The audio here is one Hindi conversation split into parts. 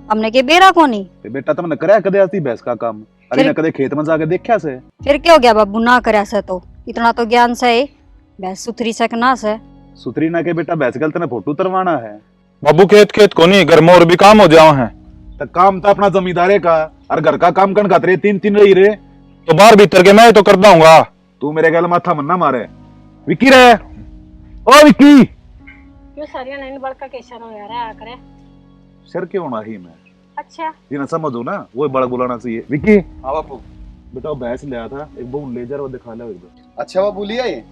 हमने के बेरा को नहीं। ते बेटा तुमने करया कदे आती भैंस का काम? अरे फिर- ने कदे खेत में जाके देखा से? फिर क्या हो गया बाबू, ना करया से तो इतना तो ज्ञान से है, भैंस सुथरी से ना से। सुथरी ना के बेटा भैंस गलत ने फोटो तरवाना है। बाबू खेत खेत को नहीं, घर में और भी काम हो जाओ हैं। तो काम तो अपना जमींदारे का और घर का काम कन खाते तीन तीन रही रे। तो बाहर भीतर के मैं तो कर दूंगा। तू मेरे गल माथा मन्ना मारे। विक्की रे, ओ विक्की। क्यों सारिया नहीं बड़का कैसा हो यार आ करे। सर क्यों होना ही मैं? अच्छा जी ना समझो ना, वो बड़ा बुलाना चाहिए। विक्की हाँ बापू। बेटा वो भैंस ले आया था, एक बहु ले जा वो दिखा ले एक बार। अच्छा बाबू लिया ये?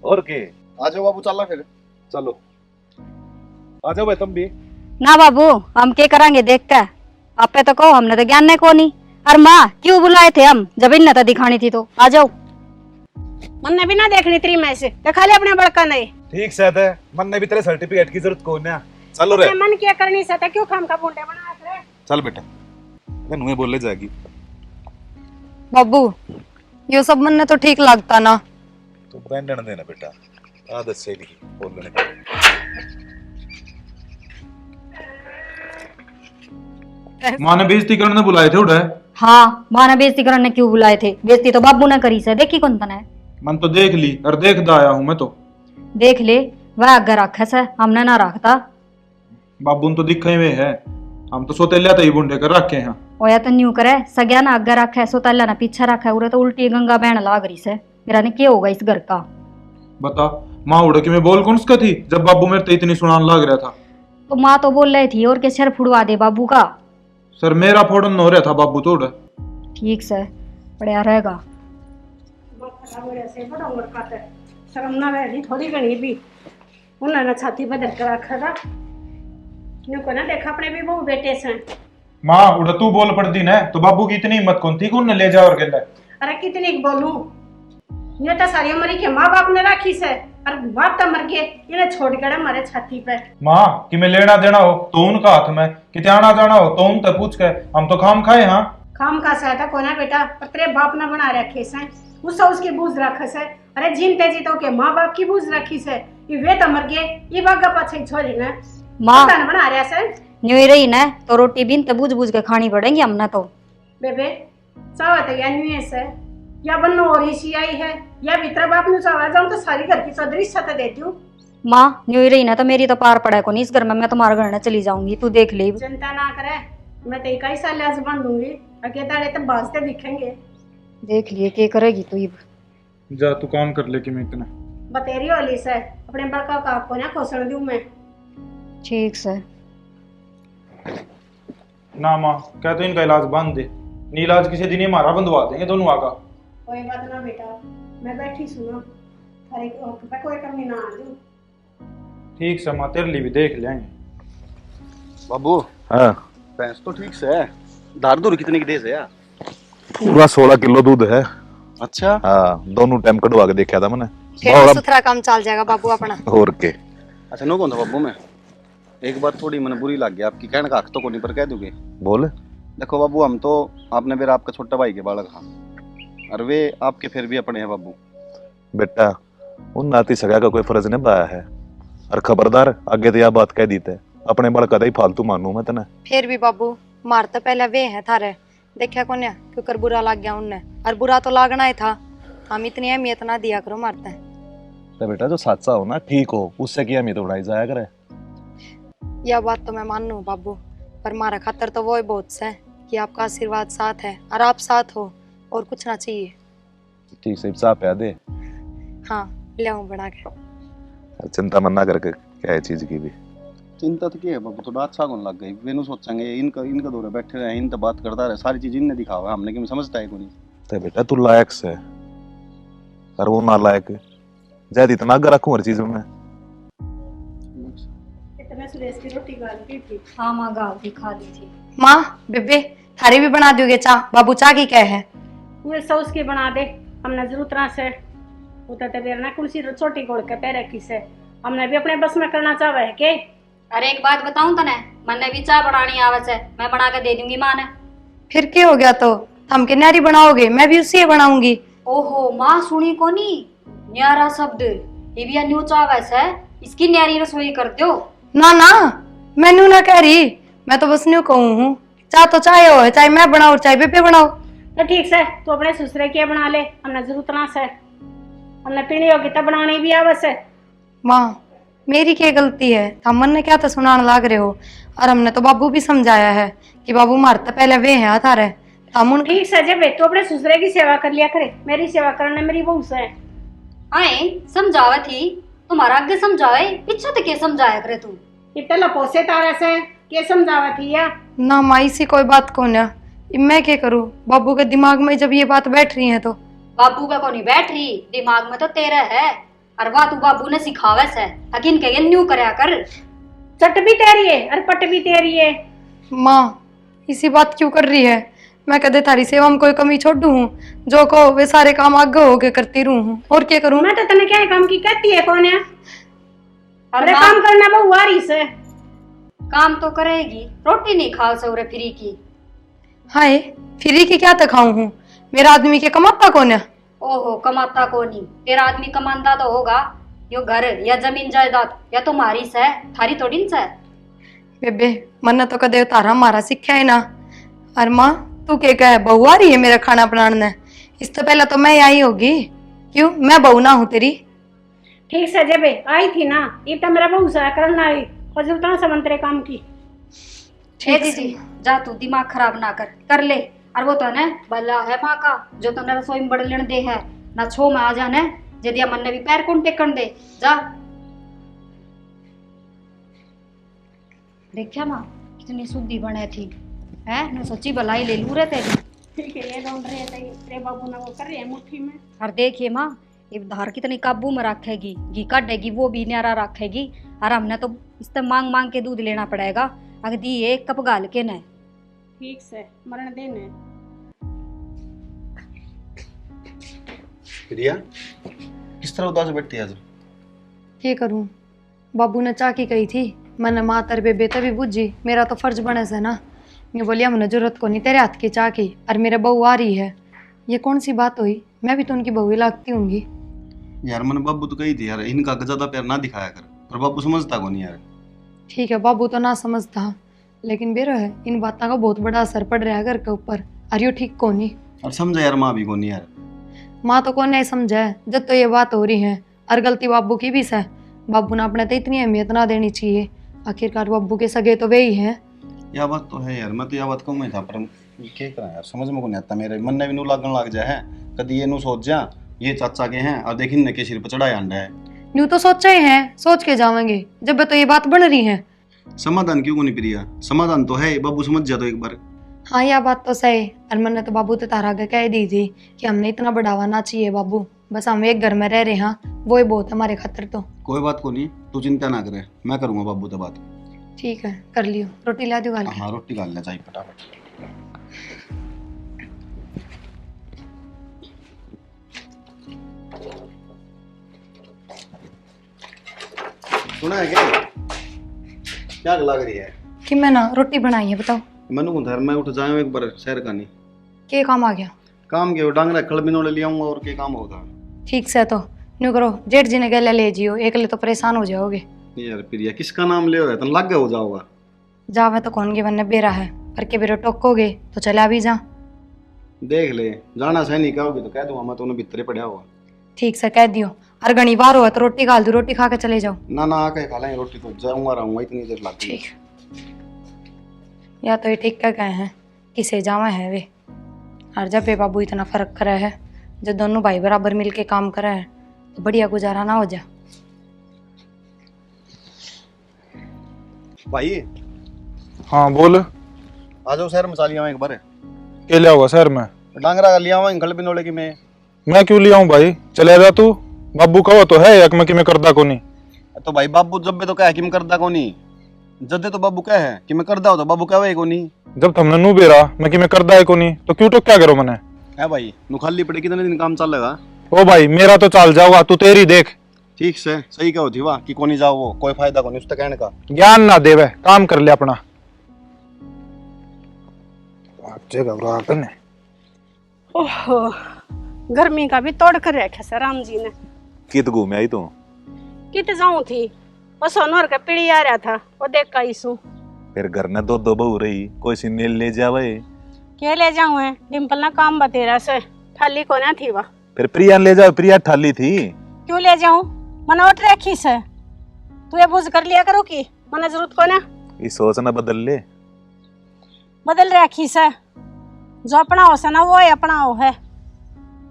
और के आ जाओ बाबू, चलना फिर। चलो आ जाओ भाई तुम भी। ना बाबू, हम के करांगे देख के, आपे तो कहो, हमने तो ज्ञान नहीं को नहीं। और माँ क्यों बुलाए थे हम, जब इन तो दिखानी थी तो आ जाओ। मन भी ना देखनी तेरी मैं से दिखा ले अपने बड़का नहीं। ठीक से है, मन ने भी तेरे सर्टिफिकेट की जरूरत कोई ना। चलो रे, मन क्या करनी सकता, क्यों खाम का बुंडे बना रे। चल बेटा, नुए बोलने जाएगी। बाबू ये सब मन ने तो ठीक लगता ना। तो ब्रांडन देना बेटा, आदत से नहीं बोलने की। माँ ने बेइज्जती करने बुलाए थे उड़े। हाँ, माँ ने बेइज्जती करने क्यों बुलाए थे? बेइज्जती तो बाबू ने करी से, देखी कौन तना है। मन तो देख ली और देखदा आया हूँ मैं तो। देख ले, वह अगर रखे से, हमने ना रखता। बाबू ने तो दिखे हुए है, हम तो सोतेलिया ही बुंडे कर रखे हैं। ओया तो न्यू करे, सग्या ना अगर रखे, सोतल्ला ना पीछे रखे, उरे तो उल्टी गंगा बहन लाग रही से। मेरा ने क्या होगा इस घर का? बता माँ उड़े कि मैं बोल कौन सा थी जब बाबू मेरे तो इतनी सुनान लग रहा था। तो माँ तो बोल रही थी और के सिर फुड़वा दे बाबू का। सर मेरा फोड़न हो रहा था बाबू तो उड़े। ठीक से बढ़िया रहेगा। से बड़ा उम्र का है, शर्म ना रही थोड़ी घनी भी। उन्होंने छाती पर धक्का रखा था। न्यू को ना देखा अपने भी बहु बेटे से। माँ उड़े तू बोल पड़ती ना, तो बाबू की इतनी हिम्मत कौन थी कि उन्हें ले जा और कहला। अरे कितनी बोलूं, ये तो सारी उम्र के माँ बाप ने राखी से, और बाप तो मर गए, इन्हें छोड़ कर हमारे छाती पे। माँ कि मैं लेना देना हो तो उनका हाथ में, कि आना जाना हो तो उनसे पूछ के, हम तो खाम खाए। हाँ खाम का सहायता को ना बेटा, पर तेरे बाप ना बना रखे से, उससे उसकी बूझ रखे से। अरे जिन तेजी तो के माँ बाप की बूझ रखी से, ये वे तो मर गए, ये बागा पाछे छोड़ी ना माँ पता न बना रहा से। न्यू ही रही ना तो रोटी बिन तो बूझ बूझ के खानी पड़ेगी हमने तो। बेबे चावत या न्यू से, या बन्नो और ही सी आई है, या भीतर बाप नु चावा जाऊं तो सारी घर की चौधरी सत देती हूँ। माँ न्यू ही रही ना तो मेरी तो पार पड़ा को नहीं इस घर में, मैं तुम्हारे घर ना चली जाऊंगी, तू देख ले। चिंता ना करे, मैं तो 21 साल आज बांधूंगी, अकेले तो बाजते दिखेंगे। देख लिए क्या करेगी तू। जा तू काम कर ले कि मैं इतना बतेरी वाली से अपने बड़का का आपको ना खोसण दूं मैं। ठीक से ना माँ क्या तो इनका इलाज बांध दे, नहीं इलाज किसी दिन ही हमारा बंधवा देंगे दोनों आगा। कोई बात ना बेटा, मैं बैठी सुनो, थारे पे कोई कमी ना आ दूं। ठीक से माँ तेरे लिए भी देख लेंगे। बाबू हाँ भैंस तो ठीक से है, धार दूर कितने की देश है यार? पूरा 16 किलो दूध है। अच्छा हाँ दोनों टाइम कटवा के देखा था मैंने। फिर सुथरा काम चल जाएगा बाबू अपना। और के अच्छा नो कौन था बाबू? मैं एक बार थोड़ी मैंने बुरी लग गया आपकी, कहने का हक तो को नहीं, पर कह दोगे। बोल। देखो बाबू, हम तो आपने मेरा आपका छोटा भाई के बालक हाँ, और वे आपके फिर भी अपने हैं बाबू। बेटा उन नाती सगा का कोई फर्ज नहीं पाया है, और खबरदार आगे तो यह बात कह दी थे, अपने बड़का ही फालतू मानू मैं तना। फिर भी बाबू मार तो पहले वे है थारे, देखा कौन है क्यों बुरा लग गया उनने, और बुरा तो लागना ही था। हम इतनी अहमियत ना दिया करो मारते हैं। तो बेटा जो सच्चा हो ना ठीक हो, उससे क्या अहमियत उड़ाई जाया करे। यह बात तो मैं मानू बाबू, पर मारा खातर तो वो ही बहुत से कि आपका आशीर्वाद साथ है और आप साथ हो, और कुछ ना चाहिए। ठीक से चाह पिया दे। हाँ ले आऊं बना के। चिंता मत करके, क्या है चीज की भी चिंता तो क्या है बाबू, तो अच्छा कौन लग गई। वेनु सोचेंगे इनका इनका दौरे बैठे रहे, इनसे बात करता रहे, सारी चीज इनने दिखावा है, हमने कि समझता है को नहीं। तो बेटा तू लायक से, और वो ना लायक ज्यादा इतना अगर रखूं हर चीज में। इतने सुरेश की रोटी गाल की थी। हाँ माँ गाँव की खा ली थी। माँ बेबे थारी भी बना दोगे चाह? बाबू चाह की क्या है? वो सॉस की बना दे, हमने जरूरत ना से उतर बेर ना कुर्सी छोटी गोड़ के पैर रखी से, हमने भी अपने बस में करना चाहे है के। अरे एक बात बताऊं तने, मन्ने भी चाय बनानी आवे से, मैं बना के दे दूंगी माँ ने। फिर क्या हो गया तो हम के न्यारी बनाओगे, मैं भी उसी बनाऊंगी। ओहो माँ सुनी को नहीं न्यारा शब्द, ये भी न्यू चावस है, इसकी न्यारी रसोई कर दो। ना ना मैनू ना कह रही, मैं तो बस न्यू कहूँ हूँ, चाह तो चाहे हो, चाहे मैं बनाओ चाहे बेबे बनाओ। तो ठीक से तू अपने ससुरे के बना ले, हमने जरूरत ना से, हमने पीनी होगी तब बनानी भी आवश्यक है। माँ मेरी क्या गलती है, हमन ने क्या तो सुनाने लाग रहे हो, और हमने तो बाबू भी समझाया है कि बाबू मारता पहले वे है थारे हम उन। ठीक से जब तू अपने ससुरे की सेवा कर लिया करे, मेरी सेवा करने मेरी बहू से है। आए समझावे थी तुम्हारा आगे समझावे, पीछे तो क्या समझाया करे तू। इतने लपोसे तारा से के समझावा थी या ना माई सी कोई बात को ना, मैं क्या करूँ, बाबू के दिमाग में जब ये बात बैठ रही है तो। बाबू का को नहीं बैठ रही, दिमाग में तो तेरा है, और वाह तू बाबू ने सिखावे से हकीन के न्यू करया कर। चट भी तेरी है और पट भी तेरी है। माँ इसी बात क्यों कर रही है, मैं कदे थारी सेवा में कोई कमी छोड़ दूँ, जो कहो वे सारे काम आगे होके करती रहूं, और क्या करूं। मैं तो तने क्या काम की कहती है कौन है, अरे काम करना बहू आ रही से। काम तो करेगी, रोटी नहीं खाओ सौरे फ्री की। हाय फ्री की क्या तो खाऊं हूँ, मेरा आदमी के कमाता कौन है। ओहो कमाता कौन नहीं, तेरा आदमी कमाता तो होगा, यो घर या जमीन जायदाद या तुम्हारी से थारी थोड़ी से। बेबे मन तो कदे तारा मारा सीखा है ना, और माँ तू क्या कहे बहू आ रही है मेरा खाना बनाने, इससे पहले तो मैं आई होगी, क्यों मैं बहू ना हूँ तेरी। ठीक से जब आई थी ना, ये तो मेरा बहू सा करना आई और जब तक समंतरे काम की। ठीक जी जा तू दिमाग खराब ना कर ले, और वो तो है ना भला है माँ का जो तुमने रसोई में बड़ लेने दे है ना, छो में आ जाने यदि मन ने भी पैर कौन टेकन दे जा। देखा माँ कितनी शुद्धि बने थी है न, सोची भलाई ले लू रहे तेरी। ठीक है ये ढूंढ रहे थे तेरे बाबू ने, वो कर रहे हैं मुट्ठी में। और देखिए माँ ये धार कितनी काबू में रखेगी, घी काटेगी वो भी न्यारा रखेगी, और हमने तो इससे मांग मांग के दूध लेना पड़ेगा, अगर दी एक कप गाल के न। ठीक से मरण देने। प्रिया किस तरह उदास बैठी है आज? क्या करूं, बाबू ने चाकी कही थी, मैंने माँ तर बेबे तभी बुझी, मेरा तो फर्ज बने से ना। मैं बोलिया मैंने जरूरत को नहीं तेरे हाथ की चाह की, और मेरे बहू आ रही है, ये कौन सी बात हुई, मैं भी तो उनकी बहू ही लगती होंगी। यार मैंने बाबू तो कही थी यार इनका ज्यादा प्यार ना दिखाया कर, पर बाबू समझता को नहीं यार। ठीक है बाबू तो ना समझता, लेकिन बेरो है इन बातों का बहुत बड़ा असर पड़ रहा है घर के ऊपर, और यो ठीक को नहीं। और समझा यार माँ भी को नहीं यार। माँ तो कौन नहीं समझे जब तो ये बात हो रही है, और गलती बाबू की भी है, बाबू ने अपने तो इतनी अहमियत ना देनी चाहिए, आखिरकार बाबू के सगे तो वे ही हैं। यह बात तो है यार, मैं तो यह बात कहूँ था, पर क्या करा यार समझ में को नहीं आता, मेरे मन ने भी नू लागन लग जाए है, कभी ये नू सोच जा ये चाचा के हैं और देखिन के सिर पर चढ़ाया अंडा है। न्यू तो सोचा ही है, सोच के जावेंगे जब तो ये बात बन रही है। समाधान क्यों को नहीं प्रिया, समाधान तो है, बाबू समझ जा तो एक बार। हाँ यह बात तो सही, और मैंने तो बाबू तो तारा आगे कह दी थी कि हमने इतना बढ़ावा ना चाहिए बाबू, बस हम एक घर में रह रहे हैं वो ही बहुत हमारे खातिर। तो कोई बात को नहीं, तू चिंता ना करे, मैं करूँगा बाबू तो बात। ठीक है कर लियो, रोटी ला दो गाल के। हाँ रोटी गाल ले चाहिए फटाफट। सुना है क्या लग रही है कि मैं ना रोटी बनाई है, बताओ। मनु को धर मैं उठ जाऊँ एक बार शहर का नहीं क्या काम आ गया। काम के डांगरा खल बिनोले ले आऊंगा और क्या काम होगा। ठीक से तो न्यू करो, जेठ जी ने गले ले जियो, एकले तो परेशान हो जाओगे। यार प्रिया किसका नाम ले हो, लग गया हो जाओगा। जावे तो कौन के बनने बेरा है, पर के बेरो टोकोगे तो चला भी जा। देख ले जाना सही नहीं कहोगे तो कह दूंगा मैं, तो उन्हें भीतरे पड़ा हुआ। ठीक से कह दियो, और घनी बार हो तो रोटी खा दो, रोटी खा के चले जाओ। ना ना आके खा लेंगे रोटी, तो जाऊंगा रहूंगा इतनी देर लग गई। या तो ये ठीक कह गए हैं किसे जावा है वे, और जब ये बाबू इतना फर्क करे है, जब दोनों भाई बराबर मिलके काम करे है तो बढ़िया गुजारा ना हो जा। भाई हाँ बोल। आ जाओ शहर में चली आऊँ एक बार। क्या लिया होगा शहर में? डांगरा का लिया हुआ खल बिनोले की मैं क्यों लिया हूँ भाई, चले जा तू, बाबू कहो तो है एक में कि मैं करदा को नहीं। तो भाई बाबू जब भी तो कहे कि मैं करदा को नहीं, जदे तो बाबू कहे कि मैं करदा हो तो बाबू कहे को नहीं। जब तुमने नू बेरा मैं कि मैं करदा है को नहीं, तो क्यों तो क्या करो मैंने है भाई नु खाली पड़े कितने दिन काम चलेगा। ओ भाई मेरा तो चल जाओगा, तू तेरी देख। ठीक से सही कहो थी वाह कि कोनी जाओ, वो कोई फायदा को नहीं उसका कहने का। ज्ञान ना देवे, काम कर ले अपना। ओहो गर्मी का भी तोड़ कर रखा सर राम जी ने। कित घूमे आई तू? कित जाऊं थी, वो सोनोर का पीढ़ी आ रहा था, वो देख का इसू फिर घर ने दो दो बहू रही, कोई सी मेल ले जावे। के ले जाऊं है डिम्पल ना काम बतेरा से थाली को ना थी वह। फिर प्रिया ले जाओ, प्रिया ठाली थी। क्यों ले जाऊं? मना उठ रखी से तू ये बुझ कर लिया करो की मना जरूरत को ना। ये सोच ना बदल ले। बदल रखी से जो अपना हो से ना वो ही अपना हो है।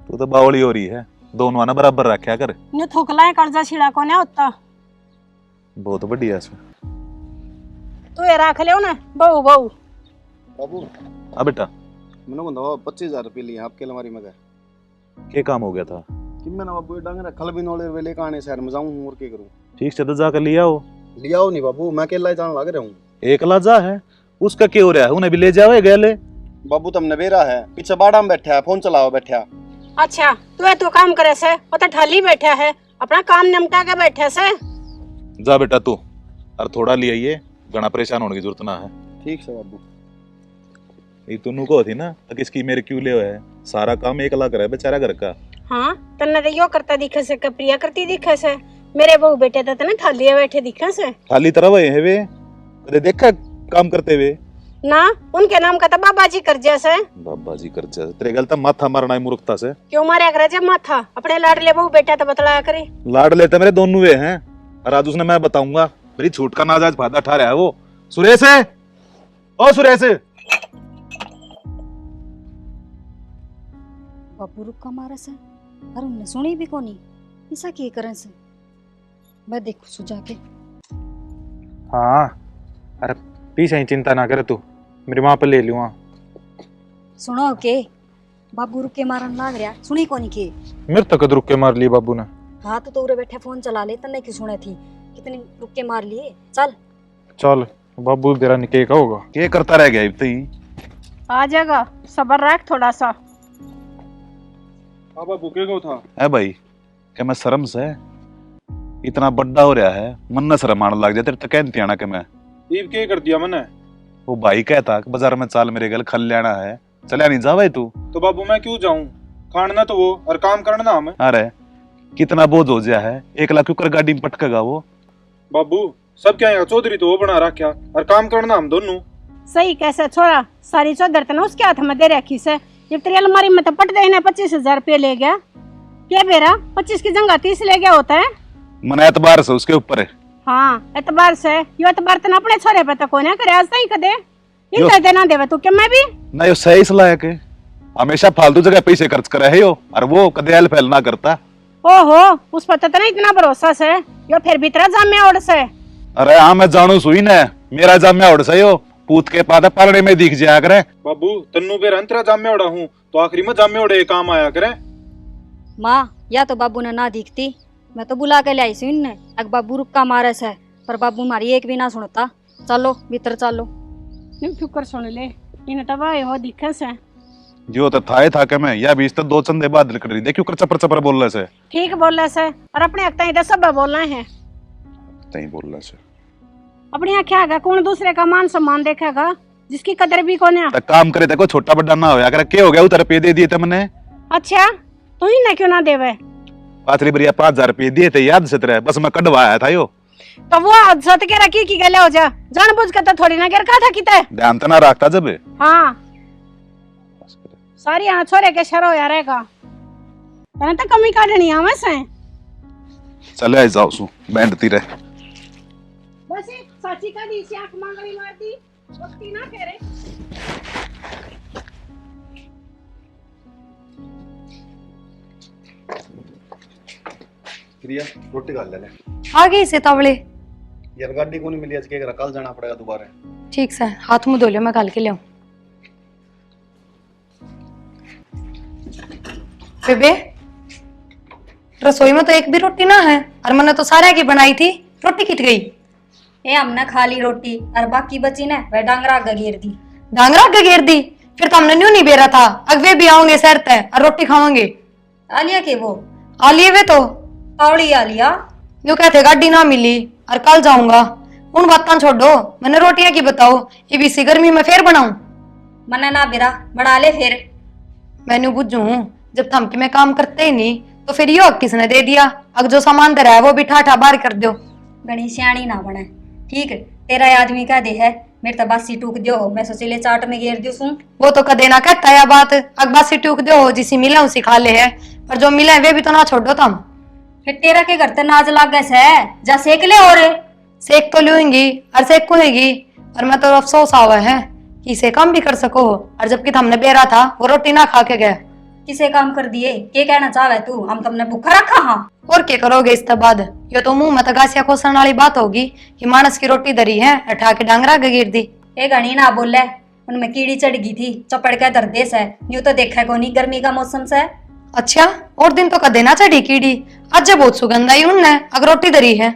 तू तो बावली हो रही है, दोनों ना बराबर रखा कर। न्यू थुकला है कर्जा छिड़ा को ना होता। बहुत बढ़िया से तू ये रख ले ना बहू बहू। बाबू हाँ बेटा, मैंने को 25,000 रुपये लिए आपके अलमारी में गए क्या काम हो गया था? कि मैंने बाबू डांग रखल भी नोले वेले काने शहर में जाऊं और क्या करूं। ठीक से तो जाकर लिया हो। लिया हो नहीं बाबू, मैं अकेला ही जान लग रहा हूं। एकला जा है, उसका क्या हो रहा है? उन्हें भी ले जाओ गले। बाबू तुमने बेरा है, पीछे बाड़ा में बैठा है, फोन चलाओ बैठा। अच्छा तू काम करे से वो तो ठाली बैठा है, अपना काम निपटा के बैठे से। जा बेटा तू, और थोड़ा ले आइए, घना परेशान होने की जरूरत ना है। ठीक है बाबू। ये तुनु को थी ना तो किसकी मेरे क्यों ले है? सारा काम एकला करे बेचारा घर का। हाँ तन्ने तो यो करता दिखे से, प्रिया करती दिखे से। मेरे बहू बेटे तो तने ठाली बैठे दिखे से। खाली तरह वही है वे, कदे देखा काम करते हुए? ना उनके नाम का तो बाबा जी कर जैसे। बाबा जी कर जा, तेरे गलता माथा मारना है मूर्खता से। क्यों मारे करे जब माथा? अपने लाडले बहू बेटा तो बतलाया करे। लाड लेते मेरे दोनों वे हैं, और आज उसने मैं बताऊंगा मेरी छूट का नाजायज फायदा उठा रहा है वो। सुरेश है, ओ सुरेश। बाबू रुक्का मारे से और उनने सुनी भी कोनी। ऐसा की करन से मैं देखू सुझा के। हाँ अरे पीछे ही चिंता ना करे तू, मेरी माँ पर ले लूँ। सुनो के बाबू रुके मारन लाग रहा, सुनी कोनी के? मेरे तक रुक के मार ली बाबू ने। हाँ तो उरे बैठे फोन चला ले, तन्ने की सुने थी कितनी रुक के मार लिए। चल चल बाबू तेरा निके का होगा। क्या करता रह गया इतनी? आ जाएगा, सब्र रख थोड़ा सा। हाँ बाबू क्या था? है भाई, क्या मैं शर्म से इतना बड़ा हो रहा है, मन न शर्म आने लग जाए तेरे तो कहती आना के मैं। ईब क्या कर दिया मैंने? वो भाई कहता कि बाजार में चाल मेरे गल खल लेना है, चलिया नहीं जा भाई तू। तो बाबू मैं क्यों जाऊं? खाना तो वो और काम करना हमें। अरे कितना बोझ हो गया है, 1 लाख क्यों कर गाड़ी में पटकेगा वो? बाबू सब क्या यहाँ चौधरी तो वो बना रखा और काम करना हम दोनों। सही कैसे छोरा, सारी चौधर तो उसके हाथ में दे रखी से। जब तेरी अलमारी में तो पट देने 25,000 रुपये ले गया। क्या बेरा 25 की जगह 30 ले गया होता है। मन एतबार से उसके ऊपर है। हाँ एतबार से, यो एतबार तो अपने छोरे पे तो कोई ना करे। आज नहीं कदे इन देना देवे तू क्या मैं भी ना। यो सही सलाह है के हमेशा फालतू जगह पैसे खर्च करे है यो, और वो कदे हेल्प ना करता। ओहो उस पर तो इतना भरोसा से, यो फिर भीतर जामे ओढ़ से। अरे हाँ मैं जानू सुई न, मेरा जाम्या ओढ़ से यो पूत के पादा पालने में दिख जाया करे। बाबू तन्नू बेर अंतरा जाम्या उड़ा हूँ तो आखिरी में जाम्या उड़े काम आया करे। माँ या तो बाबू ने ना दिखती, मैं तो बुला के लाई सुन ने अग बाबू रुक्का मारे से, पर बाबू मारी एक भी ना सुनता। चलो भीतर चलो। फिक्र सुन ले, इन तब हो दिखे से। जो तो था ही था के मैं या बीच तो 2 चंदे बाद निकल रही, देखियो कर चपर चपर बोल रहे से। ठीक बोल रहे से, और अपने हकता ही सब बोल रहे हैं। तई बोल रहे से अपनी आख्या है कौन दूसरे का मान सम्मान देखेगा जिसकी कदर भी कोने। तो काम करे देखो छोटा बड़ा ना होया करे। क्या हो गया? उतर पे दे दिए थे मैंने। अच्छा तू ही ना क्यों ना देवे? पाथरी बढ़िया 5,000 रुपये दिए थे, याद से तेरे, बस मैं कटवाया था यो। तो वो सत के रखी की गले हो जा, जान बुझ के तो थोड़ी ना गिर का था किते। ध्यान तो ना रखता जब। हाँ सारी यहाँ छोरे के शरो यार रहेगा, तने तो कमी काटनी है वैसे। चले जाओ सु बैंडती रहे। बस साची का दी सी आंख मांगली मारती वक्ती ना फेरे। प्रिया रोटी खा ले ले। आ गई से तवले। यार गाड़ी को नहीं मिली आज, क्या कल जाना पड़ेगा दोबारा। ठीक से हाथ मुंह धो लियो, मैं कल के ले बेबे। रसोई में तो एक भी रोटी ना है, और मैंने तो सारे की बनाई थी, रोटी किट गई। ए हमने खा ली रोटी और बाकी बची ने वह डांगरा गगेर दी। डांगरा गगेर दी? फिर तो हमने न्यू नहीं बेरा था, अगवे भी आओगे शहर तय और रोटी खाओगे। आलिया के वो आलिए वे तो तावड़ी आलिया जो कहते गाड़ी ना मिली और कल जाऊंगा। उन बातों छोड़ो, मैंने रोटियां की बताओ, ये भी इसी गर्मी में फिर बनाऊं? मने ना बिरा बना ले फिर। मैंने बुझू जब थम के मैं काम करते ही नहीं तो फिर यो किसने दे दिया? अग जो सामान दे रहा है वो भी ठाठा बाहर कर दो। गणी सियाणी ना बने। ठीक तेरा आदमी का दे है मेरे तो बासी टूक दियो मैं सोचे ले चाट में घेर दियो सू। वो तो कदे ना कहता है बात, अकबासी टूक दो जिसी मिला उसी खा ले है, पर जो मिला है वे भी तो ना छोड़ो तुम। फिर तेरा के घर ते नाज लाग गए से जा सेक ले और सेक तो लूंगी और सेक कुएगी, पर मैं तो अफसोस आवा है कि इसे काम भी कर सको, और जबकि हमने बेरा था वो रोटी ना खा के गया। किसे काम कर दिए के कहना चाहे तू, हम तुमने भूखा रखा हाँ। और क्या करोगे इसके बाद, ये तो मुंह में तगासिया खोसन वाली बात होगी कि मानस की रोटी धरी है उठा के डांगरा गिर दी। ए घनी ना बोले, उनमें कीड़ी चढ़ गई थी चपड़ के दर्दे से, यूं तो देखा को नहीं गर्मी का मौसम से। अच्छा, और दिन तो कदे ना चढ़ी कीड़ी, आज जब बहुत सुगंध आई उनने अगर रोटी धरी है।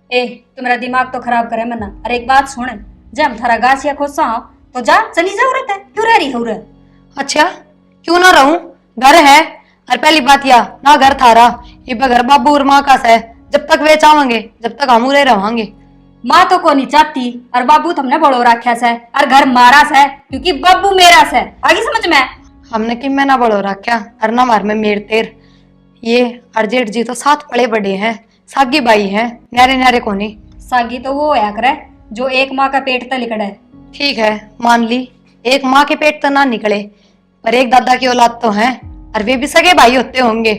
ए तुम्हारा दिमाग तो खराब करे मना। अरे एक बात सुन, जब हम थारा गासिया खोसा हो तो जा चली जा उरत है, क्यों रह रही हो रे? अच्छा, क्यों ना रहूं, घर है। और पहली बात या ना घर थारा, ये घर बाबू और माँ का है, जब तक वे चाहेंगे जब तक हम उरे रहेंगे। माँ तो को नहीं चाहती और बाबू तुमने बड़ो रखा से, और घर मारा से क्योंकि बाबू मेरा से, आगे समझ में। हमने कि मैं ना बड़ो रखा और ना मार में मेर तेर, ये और जेठ जी तो साथ पड़े बड़े हैं, सागी बाई है, न्यारे न्यारे कोनी। सागी तो वो होया करे जो एक माँ का पेट तक निकले। ठीक है मान ली, एक माँ के पेट तो ना निकले, पर एक दादा की औलाद तो है, और वे भी सगे भाई होते होंगे,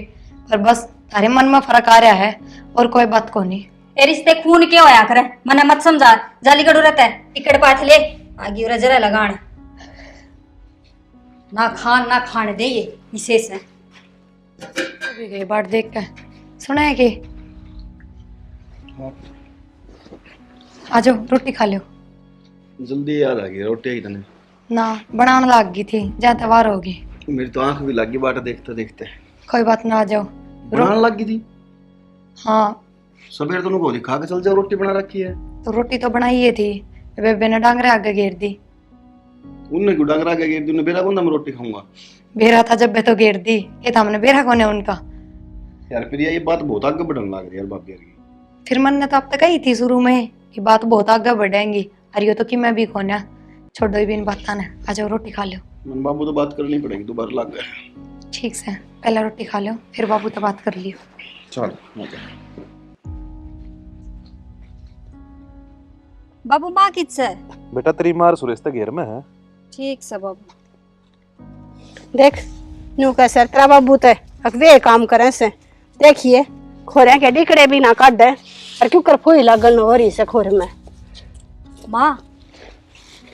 पर बस तारे मन में फर्क आ रहा है और कोई बात को नहीं। ए रिश्ते खून के होया करे, मने मत समझा, जाली कड़ू रहता है टिकट पाथ ले आगे उरा जरा लगान ना खान दे ये इसे से। भी गई बाट देख के सुना है कि आ जाओ रोटी खा लो। जल्दी याद आ गई रोटी ही तने ना बनाने लग गई थी, जहाँ तवार होगी। मेरी तो आंख भी लग गई बाटा देखते देखते। कोई बात ना, आ जाओ। बनाने लग गई थी? हाँ सवेर तो नुको खा के चल जाओ, रोटी बना रखी है। तो रोटी तो बनाई ही थी, बेबे ने डांगरे आगे घेर दी। उनने क्यों डांगरा के घेर दी? उन्हें बेरा कौन था मैं रोटी खाऊंगा? बेरा था जब बे तो घेर दी, ये था हमने बेरा कोने उनका। यार फिर ये बात बहुत आगे बढ़ने लग रही है यार भाभी यार की। फिर मन ने तो अब तक कही थी शुरू में कि बात बहुत आगे बढ़ेंगी, और ये तो कि मैं भी खोना छोड़ो भी इन बात ने। आ जाओ रोटी खा लो। मन बाबू तो बात करनी पड़ेगी, दोबारा लग गए। ठीक से पहले रोटी खा लो, फिर बाबू तो बात कर लियो। चल बाबू माँ किस है? बेटा तेरी मार सुरेश तक घेर में है। ठीक से बाबू। देख न्यू का सर तेरा बाबू ते वे काम करे से, देखिए खोरे के डिकड़े भी ना काट दे, और क्यों कर फोई लागल हो रही से खोर में। माँ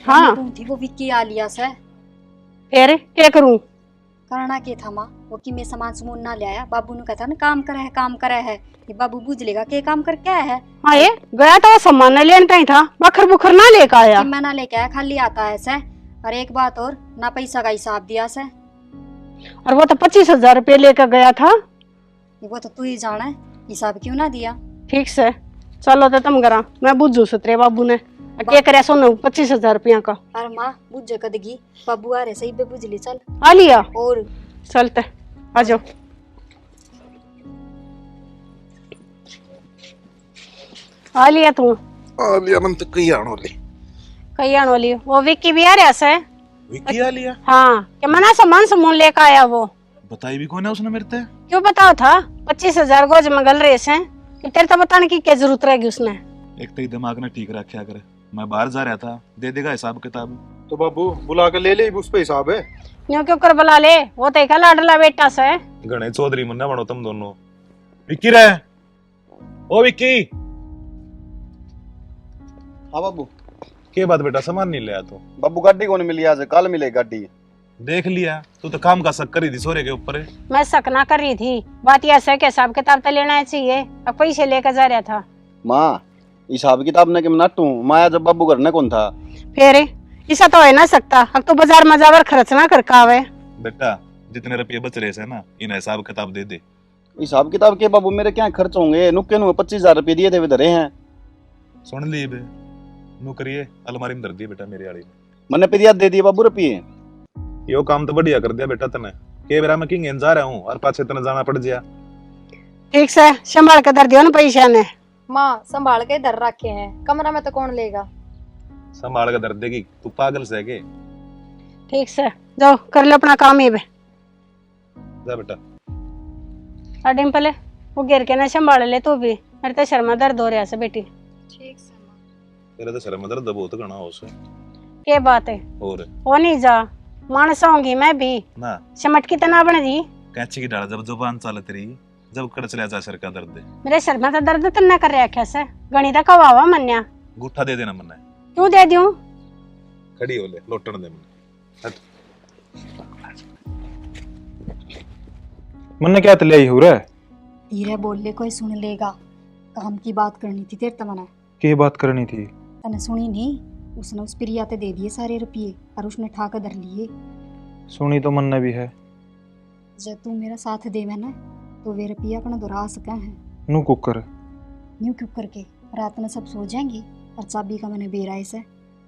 हाँ थी वो विक्की आ लिया से, फिर क्या करूं? करना के था माँ, वो कि मैं सामान सुमून ना ले आया, बाबू ने कहता ना काम करे है, ये बाबू बुझ लेगा के काम कर क्या है। हाँ ये गया तो सामान न लेने कहीं था, बखर बुखर ना लेकर आया। कि मैं ना लेके आया, खाली आता है से। और एक बात और, ना पैसा का हिसाब दिया से। और वो तो 25,000 रुपये लेकर गया था। वो तो तू ही जाना है, हिसाब क्यों ना दिया। ठीक से चलो तो तुम करा, मैं बुझू से तेरे बाबू ने क्या करे सोना 25,000 रुपया का। अरे माँ बुझ कदगी, बाबू आ रहे सही पे बुझ ली। चल आ लिया और चलते, आ जाओ। आ लिया तू? आ लिया मन तो कई आनो ले। कहीं आने वाली वो विक्की भी आ रहा से। विक्की आ लिया? हाँ क्या मना सामान समून लेकर आया वो। बताई भी कौन है उसने मेरे ते? क्यों बताओ था 25,000 गोज में गल रहे से, कि तेरे तो बताने की क्या जरूरत रहेगी उसने। एक तो दिमाग ने ठीक रखा करे, मैं बाहर जा रहा था, दे देगा हिसाब किताब। तो बाबू बुला के ले उस पे हिसाब है। यूं क्यों कर बुला ले, वो तो एक लाडला बेटा से। गणे चौधरी मुन्ना बनो तुम दोनों। विक्की रे, ओ विक्की। हाँ बाबू। के बात बेटा सामान नहीं ले आया तू? बाबू गाड़ी कौन मिली आज? कल मिले गाड़ी। देख लिया तू तो काम का शक करी थी सोरे के ऊपर। मैं शक ना कर रही थी, बात यह है कि हिसाब किताब तो लेना चाहिए, अब पैसे लेकर जा रहा था। माँ हिसाब किताब ने कि नाटू माया जब बाबू घर ने कौन था? फिर ऐसा तो हो ना सकता, अब तो बाजार में जाकर खर्च ना कर कावे। बेटा जितने रुपये बच रहे से ना, इन हिसाब किताब दे दे। हिसाब किताब के बाबू मेरे क्या खर्च होंगे? नुक्के नु 25,000 रुपये दिए थे वे धरे हैं। सुन ली बे, नु करिए अलमारी में धर दी बेटा मेरी आड़ी में। मैंने फिर याद दे दिए बाबू रुपये। यो काम तो बढ़िया कर दिया बेटा तने। के बेरा में किंग जा रहा हूँ और पाछे तने जाना पड़ गया। ठीक से संभाल कर दर दियो ना पैसा ने। माँ संभाल के इधर रखे हैं, कमरा में तो कौन लेगा। संभाल के धर देगी, तू पागल से है के? ठीक से जाओ कर लो अपना काम ही बे। जा बेटा। डिम्पल वो गिर के ना संभाल ले तू भी, मेरे तो शर्मा दर्द हो रहा है बेटी। ठीक से माँ। तेरे तो सिर में दर्द बहुत घना हो से के बात है और हो नहीं जा मानस होंगी मैं भी ना चमट की तना बन जी कैंची की डाल जब जुबान चालत रही जब कड़ चला जा सिर का दर्द मेरे सर में तो दर्द तो न कर रखा से गणित का वावा मन्या गुट्ठा दे देना मन्ने क्यों दे दूं खड़ी हो ले लोटन दे मन्ने हट। मन्ने क्या तले हो रहा है? धीरे बोल ले, कोई सुन लेगा। काम की बात करनी थी तेरे तमने। क्या बात करनी थी? तने सुनी नहीं? उसने उस प्रिया ते दे दिए सारे रुपये और उसने ठाकर धर लिए। सुनी तो मन्ने भी है। जब तू मेरा साथ देवे ना तो वे रुपया अपना दोहरा सका है। नू कुकर न्यू क्यों करके रात में सब सो जाएंगे और चाबी का मैंने बेराए से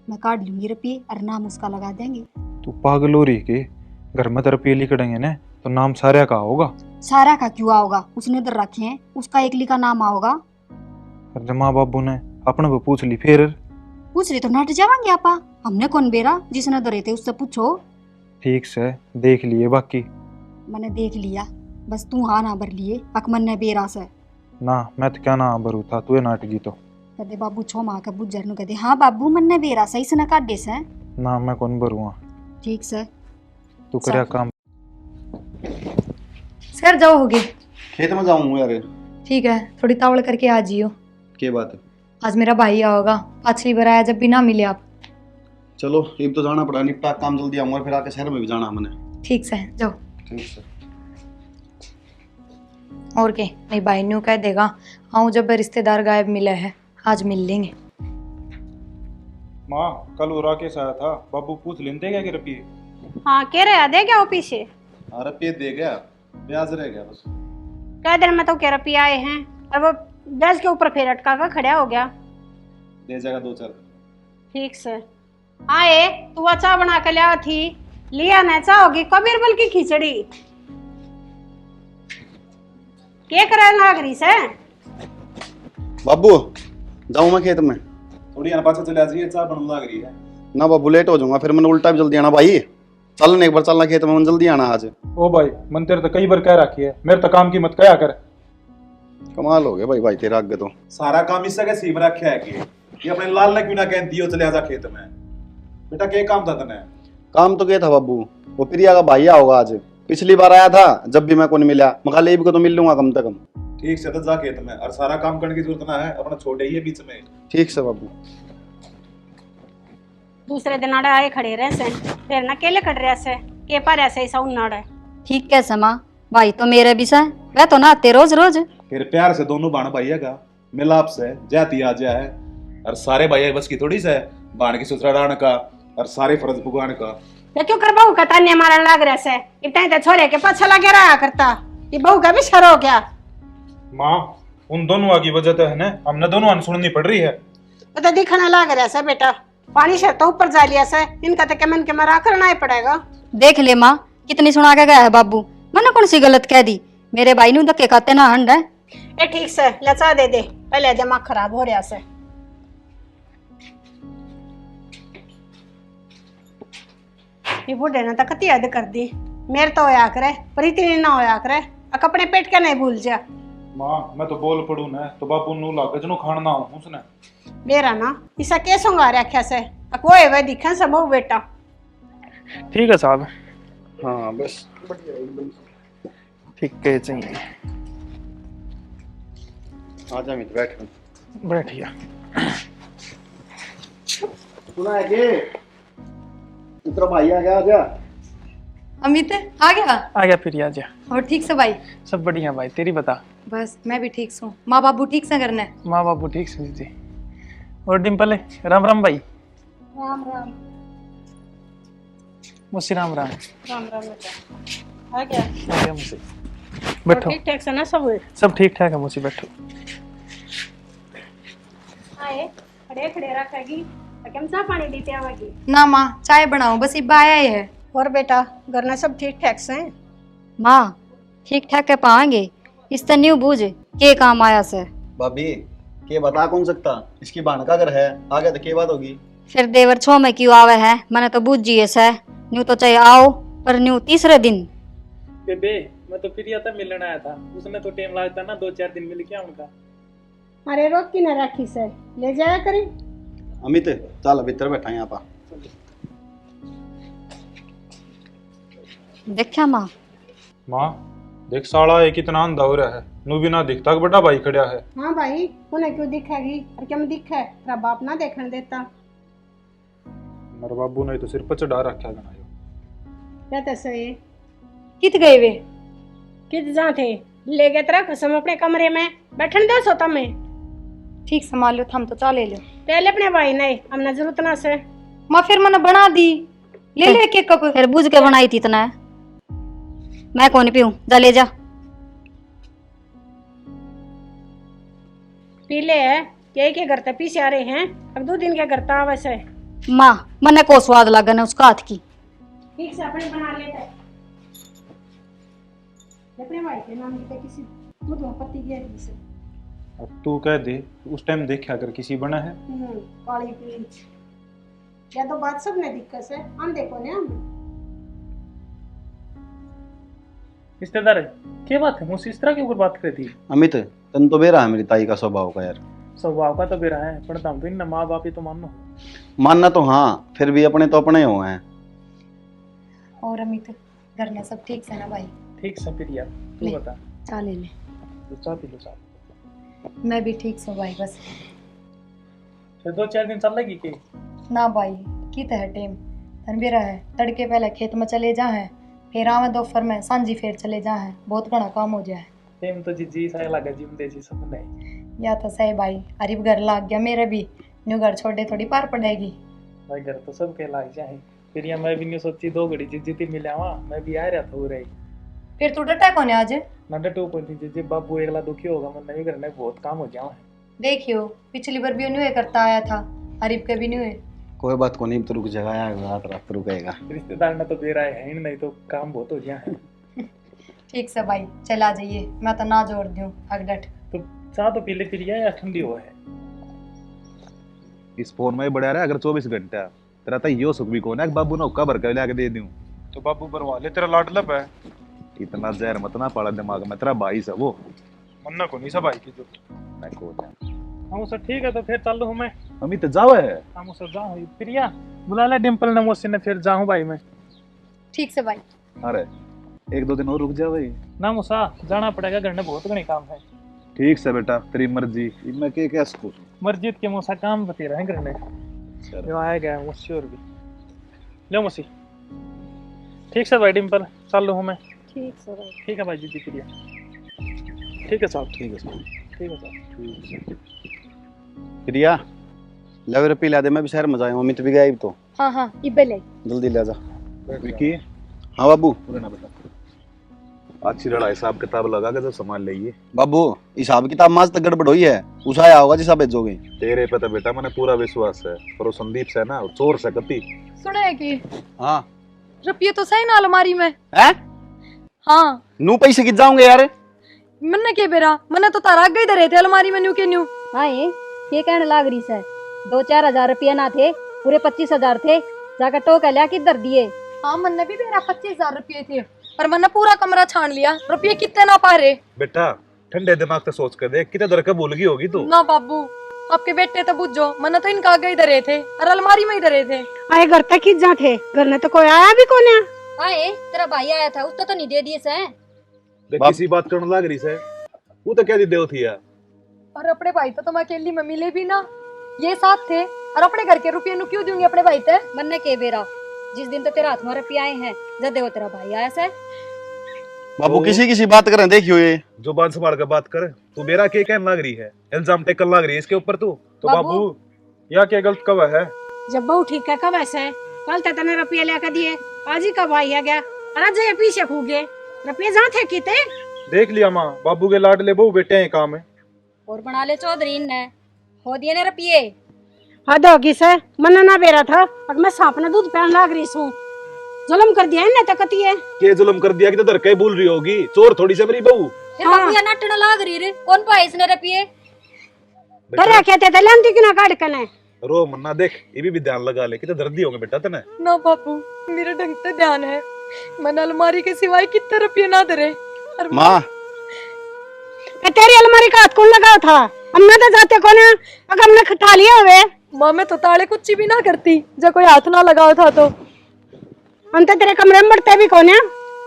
मैं काट लूंगी रुपये और नाम उसका लगा देंगे। तू पागल हो रही के? घर में तो रुपये लिखड़ेंगे ना तो नाम सारे का होगा। सारा का क्यों आओगा? उसने इधर रखे हैं, उसका एकली का नाम आओगा। और जब माँ बाबू ने अपने को पूछ ली फिर? पूछ रही तो नट जावांगे आपा। हमने कौन बेरा जिसने धरे थे उससे पूछो। ठीक से देख लिए बाकी। मैंने देख लिया, बस तू हाँ ना भर लिए अकमन ने बेरा से। ना मैं तो क्या ना भरू था तू नाटकी तो। कदे बाबू छो माँ का बुझर नु कदे हाँ बाबू मन ने बेरा सही से न काट दे से। ना मैं कौन भरूँ? ठीक से तू करे काम। सर जाओ हो गए। खेत में जाऊँ यार। ठीक है, थोड़ी तावड़ करके आ जियो। क्या बात है? आज मेरा भाई आओगा, पिछली बार आया जब भी ना मिले आप। चलो अब तो जाना पड़ा, निपटा काम जल्दी आऊंगा, फिर आके शहर में भी जाना हमने। ठीक से जाओ। ठीक है। और के नहीं भाई न्यू कह देगा आऊँ जब रिश्तेदार गायब मिले हैं, आज मिल लेंगे। माँ कल वो राकेश आया था, बाबू पूछ लेते क्या कि रुपये? हाँ कह रहे दे क्या ऑफिस से? हाँ रुपये दे गया, ब्याज रह गया बस। कह दिन में तो कह रुपये आए हैं और वो गैस के ऊपर फिर अटका कर खड़ा हो गया। दे जाएगा 2-4। ठीक से आए तू अचा बना के लिया थी, लिया न चाहोगी कबीर बल की खिचड़ी क्या करे नागरी से? बाबू जाऊँ मैं खेत में? थोड़ी आना पाछा चले जाइए, चाय बनने लग रही है ना बाबू, लेट हो जाऊंगा, फिर मैंने उल्टा भी जल्दी आना भाई। चलने एक बार चलना खेत में, जल्दी आना आज। ओ भाई मन तेरे तो कई बार कह रखी है, मेरे तो काम की मत कया कर। कमाल हो गया भाई, भाई तेरा आगे तो सारा काम इससे के सीम रखा है कि ये अपने लाल ने क्यों ना कहती हो चले जा खेत में। बेटा क्या काम था तने? काम तो क्या था बाबू, वो प्रिया का भाई होगा आज। पिछली बार आया था जब भी मैं को नहीं मिला, मगा लेब को तो मिल लूंगा कम से कम। ठीक से तो जा खेत में, और सारा काम करने की जरूरत ना है, अपना छोटे ही है बीच में। ठीक से बाबू। दूसरे दिन आड़े आए खड़े रहे से फिर ना केले कट रहे से के पर ऐसे ही साउन नाड़े। ठीक है समा भाई तो मेरे भी से वह तो नहाते रोज रोज। फिर प्यार से दोनों बाण भाइया का मिलाप से जाती आ जाए है, और सारे भाई बस की थोड़ी से बाण की ससुराल का और सारे फर्ज भुगवान का। ये क्यों कर बहू का ताने मारन लाग रहे से? इतना तो छोरे के पाछा लगे रहा करता, ये बहू का भी शर हो गया। माँ उन दोनों की वजह तो है ना, हमने दोनों अनसुननी पड़ रही है। वो तो दिखना लाग रहा से बेटा, पानी से तो ऊपर जा लिया से, इनका तो मन के मरा करना ही पड़ेगा। देख ले माँ कितनी सुना के गया है बाबू, मैंने कौन सी गलत कह दी? मेरे भाई नु धक्के खाते ना हंड है। ए ठीक से लचा दे दे, पहले दिमाग खराब हो रहा से। ये बूढ़े ने तो कती हद कर दी, मेरे तो होया करे पर इतनी ना होया करे, अपने पेट के नहीं भूल जा। माँ मैं तो बोल पड़ू ना तो बापू नू लागज नु खाना हो उसने। मेरा ना इसा कैसे होगा रखा से वो है वह दिखे सब बहु बेटा। ठीक है साहब। हाँ बस बढ़िया एकदम ठीक है चाहिए। आजा मित्र बैठ। बैठिए। सुना है कि इतना भाई आ गया? आजा अमित आ गया? आ गया फिर आजा। और ठीक से भाई? सब बढ़िया भाई, तेरी बता। बस मैं भी ठीक हूँ। माँ बाबू ठीक से करना है? माँ बाबू ठीक से जी। और डिम्पल राम राम भाई। राम राम। मुझसे राम राम। राम राम बेटा। आ गया? आ गया मुझसे। बैठो। ठीक ठाक से ना सब? सब ठीक ठाक है मुझसे, बैठो। आए खड़े खड़े रखेगी कम सा पानी देते आवेगी ना माँ चाय बनाओ, बस इब्बा आया ही है। और बेटा घर में सब ठीक ठाक से? माँ ठीक ठाक के पाएंगे, इस तो न्यू बूझ के काम आया से। भाभी के बता कौन सकता, इसकी बहन का घर है, आगे तो के बात होगी। फिर देवर छो में क्यों आवे है? मैंने तो बूझ जिए से न्यू तो चाहे आओ, पर न्यू तीसरे दिन। बेबे मैं तो प्रिया था मिलने आया था, उसने तो टाइम लगता ना 2-4 दिन मिल गया उनका। अरे रोक की न रखी से ले जाया करी। अमित चल भीतर बैठा यहाँ पा। देखा माँ? माँ देख साला एक इतना अंधा हो रहा है, नू भी ना दिखता कि बड़ा भाई खड़ा है। हाँ भाई, उन्हें क्यों दिखेगी? और क्या मैं दिखा है? तेरा बाप ना देखने देता। मेरे बाबू ने तो सिर पर चढ़ा रखा है गनायो। क्या तैसे ये? कित गए वे? कित जा थे? ले गए तेरा कसम अपने कमरे में, बैठन दो सोता में। ठीक संभाल लो, थम तो चा ले लो। पहले अपने भाई ने, हमने जरूरत ना से। माँ फिर मैंने बना दी, ले ले के कप। फिर बुझ के बनाई थी इतना है, मैं कौन पीऊं? जा ले जा। पी ले है, के घर तक पीछे आ रहे हैं, अब 2 दिन के घर तक वैसे। माँ मन्ने को स्वाद लगन है उसका हाथ की। ठीक से अपने बना लेते हैं। अपने भाई के नाम की किसी दूध में पत्ती गिर से। अब तू कह दे, उस टाइम देखा अगर किसी बना है। काली पीच। या तो बात सब ने दिक्कत है, हम देखो ने हम। रिश्तेदार है क्या बात है? मुझसे इस तरह के ऊपर बात कर रही थी। अमित तन तो बेरा है मेरी ताई का स्वभाव का यार। स्वभाव का तो बेरा है, पर तुम तो इन माँ बाप ही तो मानो। मानना तो हाँ, फिर भी अपने तो अपने हो हैं। और अमित घर में सब ठीक से ना भाई? ठीक से प्रिया, तू ले। बता। चा ले ले। तो चाह पी लो चाह। मैं भी ठीक सो भाई, बस फिर 2-4 दिन चल लगी कि ना भाई की है टेम धन भी रहा है। तड़के पहले खेत में चले जा है, फिर आवे दोपहर में सांझी फिर चले जा है, बहुत घना काम हो जाए। टेम तो जी सा लगा जिम दे जी सपने। या तो सही भाई, अरीब घर लाग गया मेरे भी, न्यू घर छोड़े थोड़ी पार पड़ेगी। भाई घर तो सबके लाग जाए। फिर या मैं भी नहीं सोची 2 घड़ी जिद्दी मिला वहाँ, मैं भी आ रहा था हो रही। फिर तू डटा कौन है आज? नंडे टू पॉइंट जी बाबू एकला दुखी होगा, मन नहीं करने बहुत काम हो जाए। देखियो पिछली बार भी न्यू करता आया था, अरीब के भी न्यू। कोई बात को नहीं, तो रुक जाएगा यार, रात रात रुकेगा। रिश्तेदार ने तो बेरा है नहीं तो काम बहुत हो जाए। ठीक से भाई चला जाइए, मैं तो ना जोड़ दूं अगडट। तो चाह तो पी ले प्रिया या ठंडी हो है? इस फोन में ही बढ़िया रहा अगर 24 घंटा तेरा तो यो सुख भी कौन है कि बाबू ने हुक्का भर के लाके दे दूं। तो बाबू बरवा ले, तेरा लाडलब है। इतना जहर मत ना पाला दिमाग में, तेरा भाई सब वो। मन्ना को नहीं सब भाई की जो। मैं को हम सर ठीक है तो फिर चल हूँ मैं। अमित जावे है। हम सर जाऊँ प्रिया, बुला ले डिम्पल ने मुझसे ने, फिर जाऊँ भाई मैं। ठीक से भाई। अरे 1-2 दिन और रुक जा भाई। ना मुसा जाना पड़ेगा, घर में बहुत घनी काम है। ठीक से बेटा, तेरी मर्जी। मैं के क्या सकूं? मस्जिद के मुसा काम बते रहे घर में, जो आया गया मुझसे और भी ले मुसी। ठीक से भाई डिम्पल, चल हूँ मैं। ठीक से भाई। ठीक है भाई जी प्रिया। ठीक है साहब। ठीक है साहब। ठीक है साहब। प्रिया ले रे, पी ला दे, मैं भी शहर में जाऊँ। अमित भी गया तो। हाँ हाँ इबे ले। जल्दी ले जा। विकी हाँ बाबू। पूरे ना बता, अच्छी लड़ाई हिसाब किताब लगा के तो संभाल लेगी। बाबू हिसाब किताब माज तक गड़बड़ हुई है, उसा आया होगा जिसा भेजोगे। तेरे पे तो बेटा मैंने पूरा विश्वास है, पर वो संदीप से ना चोर से कती। सुने कि हाँ रुपये तो सही ना अलमारी में है। हाँ नू पैसे कित जाऊंगे यार। मन्ने के बेरा, मन्ने तो तारा गई धरे थे अलमारी में न्यू के न्यू। हाँ ये कहने लाग रही है, 2-4 हजार रुपया ना थे, पूरे 25,000 थे। जाकर टोका लिया किधर दिए? हाँ मन्ने भी बेरा 25,000 रुपये थे, पर मैंने पूरा कमरा छान लिया, रुपये कितने ना पा रहे। बेटा ठंडे दिमाग से सोच कर देख, कितने दर का भूल गई होगी तू। ना बाबू आपके बेटे तो बुझो, मैंने तो इनका आगे ही धरे थे और अलमारी में ही धरे थे। आए घर तक किस जा थे, घर में तो कोई आया भी कौन है। हाँ तेरा भाई आया था, उसने तो नहीं दे दिए से। देख किसी बात करने लग रही से, वो तो क्या दी देव थी यार। और अपने भाई तो तुम अकेली में मिले भी ना, ये साथ थे, और अपने घर के रुपये नु क्यों दूंगी अपने भाई ते? बनने के बेरा जिस दिन तो तेरा हाथ में रुपये आए हैं, जब देखो तेरा भाई आया से। बाबू किसी किसी बात करें, देखियो ये जो बात संभाल कर बात कर। तू मेरा के कहने लग रही है, इल्जाम टेकन लग रही है इसके ऊपर तू। तो बाबू या क्या गलत कब है? जब बहू ठीक है कब ऐसे कल तक तने रुपये लेकर दिए, आज ही कब भाई आ गया और आज ये पीछे खूगे रुपये जहाँ थे किते। देख लिया माँ, बाबू के लाडले बहु बेटे हैं काम है। और बना ले चौधरी ने, हो दिए ने रुपये। हद होगी से, मन ना बेरा था, अब मैं सांप ने दूध पीने लाग रही हूँ। जुल्म कर दिया इन्हें तकती है। के जुल्म कर दिया कि तो दर के भूल रही होगी, चोर थोड़ी से मेरी बहू। फिर बाबू या नटना लाग रही रे, कौन पाए इसने रुपये? डरा कहते थे लंती कि ना काट कने। रो मन्ना देख, ये भी ध्यान लगा ले, कितने दर्दी होंगे बेटा तने। ना बाबू मेरे ढंग से ध्यान है, मैंने अलमारी के सिवाय कितने रुपये ना धरे। और माँ तेरी अलमारी का हाथ कौन लगाया था? हमने तो जाते कौन है, अगर हमने खटा लिया हुए माँ मैं तो ताले कुछ भी ना करती जब कोई हाथ ना लगाओ था तो। हम तो तेरे कमरे में बढ़ते भी कौन है?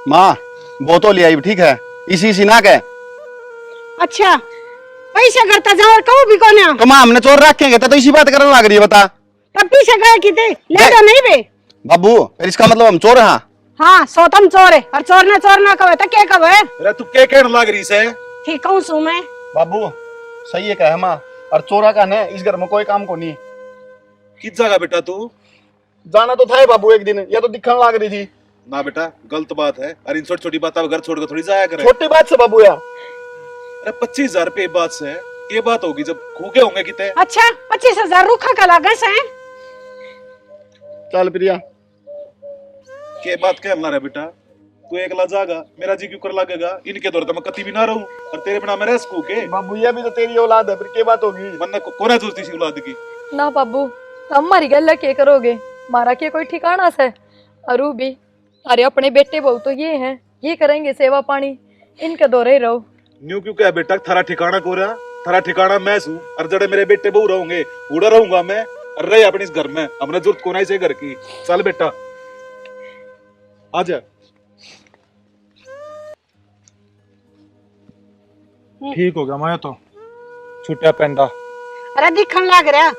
माँ बोतल ले आई ठीक है, इसी ना कह। अच्छा पैसे करता जाओ कहूँ भी कौन है? तो माँ हमने चोर रखेंगे तो इसी बात करने लग रही है, बता। तब पीछे गए की थे ले दो नहीं बे। बाबू फिर इसका मतलब हम चोर हैं? हाँ सोतम चोर है और चोर ना कहे तो क्या कहे? अरे तू क्या कहने लग रही से? ठीक हूँ सू मैं। बाबू सही है कह माँ, और चोरा का ने इस घर में कोई काम को नहीं। किस जगह बेटा तू? जाना तो था ही बाबू एक दिन, ये तो दिखने लग रही थी। ना बेटा गलत बात है। अरे इन छोटी छोटी बात घर छोड़ कर थोड़ी जाया करे। छोटी बात से बाबू यार। अरे 25,000 रुपये बात से ये बात होगी जब खूके होंगे कितने। अच्छा 25,000 रूखा का लागे से? चल प्रिया के बात कहना रे बेटा, तू एकला जागा मेरा जी क्यों कर लगेगा? इनके दौर तो मैं कति भी ना रहूं और तेरे बिना मैं रह सकूं के? बाबू ये भी तो तेरी औलाद है, फिर क्या बात होगी? मन कोना जोरती सी औलाद की। ना बाबू तुम हमारी गल क्या करोगे? मारा के कोई ठिकाना से? अरू भी अरे अपने बेटे बहु तो ये हैं, ये करेंगे सेवा पानी, इनके दौरे ही रहो। न्यू क्यों क्या बेटा, थारा ठिकाना को रहा? थारा ठिकाना मैं हूँ और जड़े मेरे बेटे बहू रहोगे उड़ा रहूंगा मैं और रहे अपने इस घर में। हमने जरूरत कोना से घर की। चल बेटा आजा। ठीक हो गया मैं तो छुट्टिया पेंदा। अरे दिखन लग रहा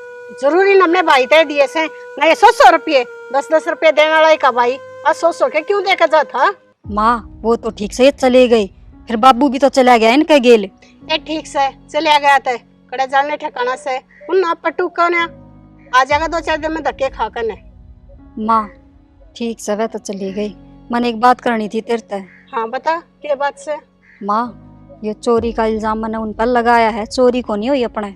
जरूरी न हमने भाई तय दिए से ना, ये 100 रुपये 10 रुपये देने वाला का भाई और 100 के क्यों देकर जाता? माँ वो तो ठीक से चले गई, फिर बाबू भी तो चला गया इनके गेल। ये ठीक से चले गया था कड़े जाने ठिकाना से उन ना पटू कौन है आ जाएगा 2-4 दिन में धक्के खा कर। माँ ठीक से वह तो चली गई, मैंने एक बात करनी थी तेरे से। हाँ बता क्या बात से? माँ ये चोरी का इल्जाम मैंने उन पर लगाया है, चोरी को नहीं हुई अपने।